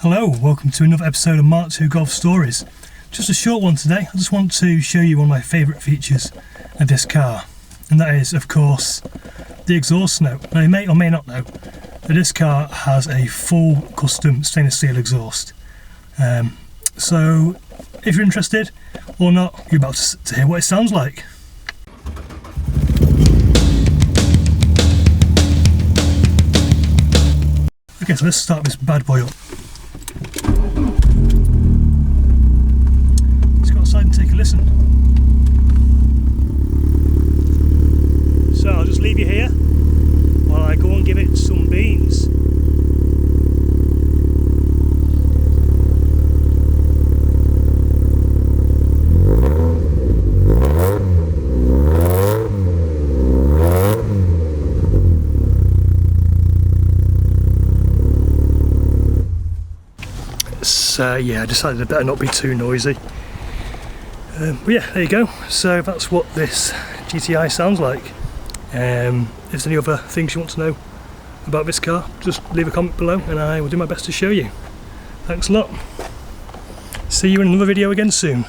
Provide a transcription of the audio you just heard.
Hello, welcome to another episode of MK2 Golf Stories. Just a short one today. I just want to show you one of my favourite features of this car, and that is, of course, the exhaust snout. Now you may or may not know that this car has a full custom stainless steel exhaust. So if you're interested or not, you're about to hear what it sounds like. Okay, so let's start this bad boy up. Let's go outside and take a listen. So I'll just leave you here while I go and give it some beans. Yeah, I decided I better not be too noisy. But yeah, there you go. So that's what this GTI sounds like. If there's any other things you want to know about this car, just leave a comment below and I will do my best to show you. Thanks a lot. See you in another video again soon.